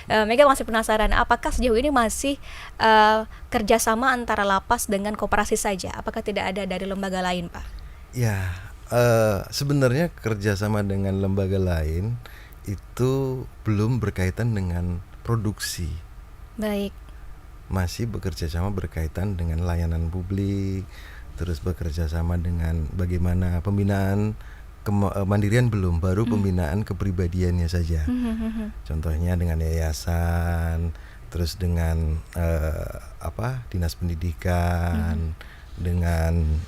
Mega masih penasaran, apakah sejauh ini masih kerjasama antara lapas dengan koperasi saja? Apakah tidak ada dari lembaga lain, Pak? Ya, sebenarnya kerjasama dengan lembaga lain itu belum berkaitan dengan produksi, Baik. masih bekerja sama berkaitan dengan layanan publik, terus bekerja sama dengan bagaimana pembinaan kemandirian belum, baru pembinaan kepribadiannya saja. Contohnya dengan yayasan, terus dengan dinas pendidikan, dengan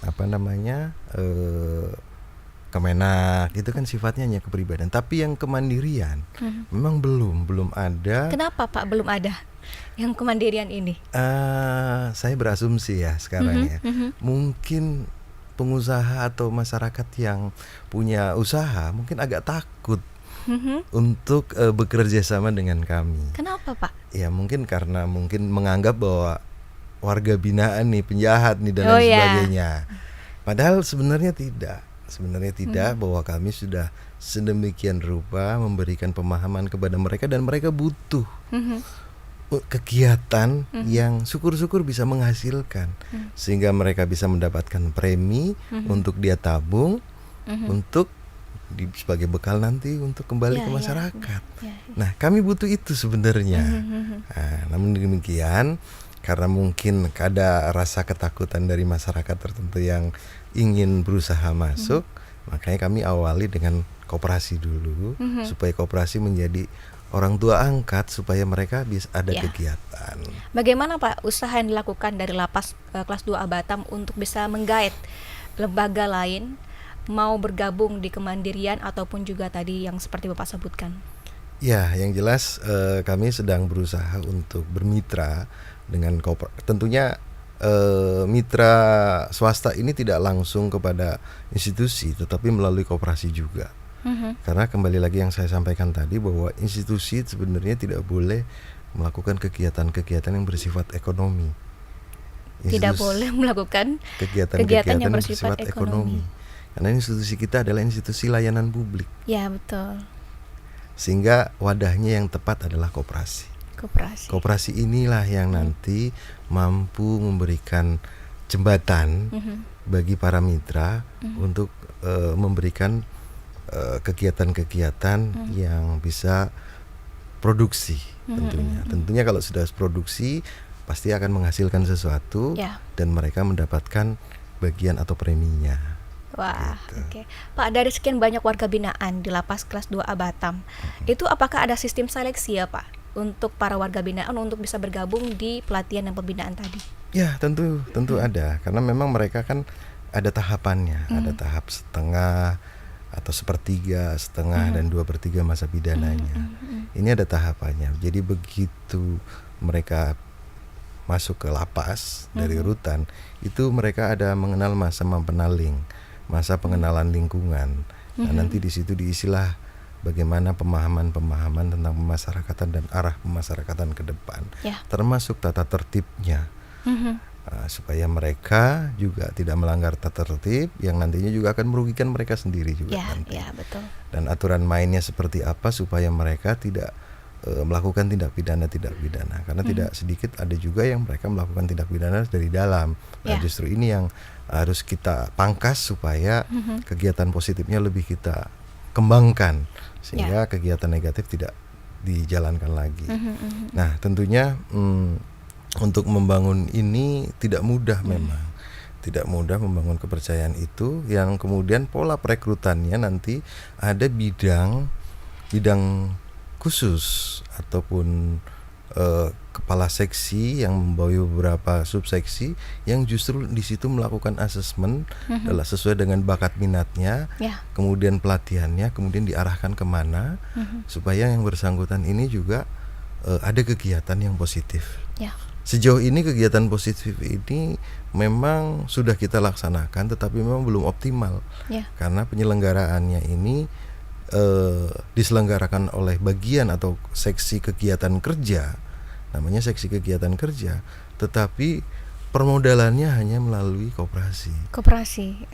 Kemenak, itu kan sifatnya hanya kepribadian. Tapi yang kemandirian memang belum ada. Kenapa Pak belum ada yang kemandirian ini? Saya berasumsi ya sekarang ya, mungkin pengusaha atau masyarakat yang punya usaha mungkin agak takut untuk bekerja sama dengan kami. Kenapa Pak? Ya mungkin karena menganggap bahwa warga binaan nih, penjahat nih dan lain sebagainya. Padahal sebenarnya tidak bahwa kami sudah sedemikian rupa memberikan pemahaman kepada mereka, dan mereka butuh kegiatan yang syukur-syukur bisa menghasilkan, sehingga mereka bisa mendapatkan premi untuk dia tabung untuk sebagai bekal nanti untuk kembali ke masyarakat. Nah, kami butuh itu sebenarnya. Namun demikian, karena mungkin ada rasa ketakutan dari masyarakat tertentu yang ingin berusaha masuk, makanya kami awali dengan koperasi dulu, supaya koperasi menjadi orang tua angkat, supaya mereka bisa ada kegiatan. Bagaimana Pak usaha yang dilakukan dari lapas kelas 2A Batam untuk bisa menggait lembaga lain mau bergabung di kemandirian ataupun juga tadi yang seperti Bapak sebutkan? Ya, yang jelas kami sedang berusaha untuk bermitra dengan tentunya mitra swasta ini tidak langsung kepada institusi, tetapi melalui koperasi juga. Karena kembali lagi yang saya sampaikan tadi, bahwa institusi sebenarnya tidak boleh melakukan kegiatan-kegiatan yang bersifat ekonomi. Tidak boleh melakukan kegiatan yang bersifat ekonomi. Karena institusi kita adalah institusi layanan publik. Ya, betul. Sehingga wadahnya yang tepat adalah koperasi. Koperasi inilah yang nanti mampu memberikan jembatan bagi para mitra untuk memberikan kegiatan-kegiatan yang bisa produksi tentunya. Tentunya kalau sudah produksi pasti akan menghasilkan sesuatu dan mereka mendapatkan bagian atau preminya. Wah, oke. Pak, dari sekian banyak warga binaan di lapas kelas 2A Batam, itu apakah ada sistem seleksi ya Pak untuk para warga binaan untuk bisa bergabung di pelatihan dan pembinaan tadi? Ya, tentu ada, karena memang mereka kan ada tahapannya, ada tahap setengah atau sepertiga, setengah dan 2/3 masa pidananya. Ini ada tahapannya. Jadi begitu mereka masuk ke lapas dari rutan, itu mereka ada mengenal masa mempenaling, masa pengenalan lingkungan. Nah, nanti di situ diisilah bagaimana pemahaman tentang pemasyarakatan dan arah pemasyarakatan ke depan, termasuk tata tertibnya, supaya mereka juga tidak melanggar tata tertib yang nantinya juga akan merugikan mereka sendiri juga nanti. Betul. Dan aturan mainnya seperti apa supaya mereka tidak melakukan tindak pidana, karena tidak sedikit ada juga yang mereka melakukan tindak pidana dari dalam. Nah, justru ini yang harus kita pangkas supaya kegiatan positifnya lebih kita kembangkan, sehingga kegiatan negatif tidak dijalankan lagi. Nah, tentunya untuk membangun ini tidak mudah, memang tidak mudah membangun kepercayaan itu, yang kemudian pola perekrutannya nanti ada bidang khusus ataupun kepala seksi yang membawa beberapa subseksi yang justru di situ melakukan asesmen adalah sesuai dengan bakat minatnya, kemudian pelatihannya, kemudian diarahkan kemana supaya yang bersangkutan ini juga ada kegiatan yang positif. Sejauh ini kegiatan positif ini memang sudah kita laksanakan, tetapi memang belum optimal karena penyelenggaraannya ini diselenggarakan oleh bagian atau seksi kegiatan kerja, namanya seksi kegiatan kerja, tetapi permodalannya hanya melalui koperasi.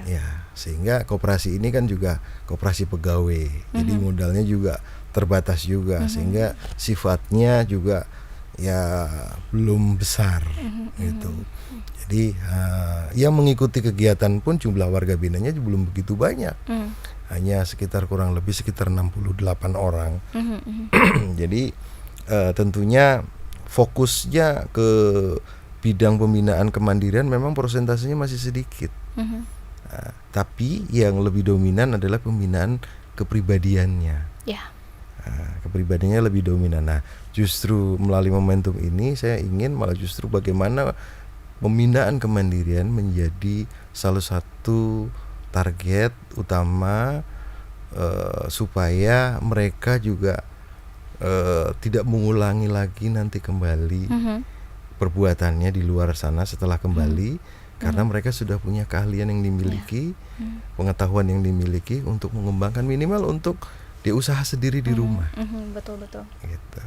Ya, sehingga koperasi ini kan juga koperasi pegawai, jadi modalnya juga terbatas juga, sehingga sifatnya juga ya belum besar gitu. Jadi yang mengikuti kegiatan pun jumlah warga binanya belum begitu banyak, hanya kurang lebih sekitar 68 orang. Jadi tentunya fokusnya ke bidang pembinaan kemandirian memang persentasenya masih sedikit. Tapi yang lebih dominan adalah pembinaan kepribadiannya. Ya. Kepribadiannya lebih dominan. Nah, justru melalui momentum ini saya ingin malah justru bagaimana pembinaan kemandirian menjadi salah satu target utama supaya mereka juga tidak mengulangi lagi nanti kembali perbuatannya di luar sana setelah kembali. Karena mereka sudah punya keahlian yang dimiliki, pengetahuan yang dimiliki untuk mengembangkan minimal untuk dia usaha sendiri di rumah. Betul. Gitu.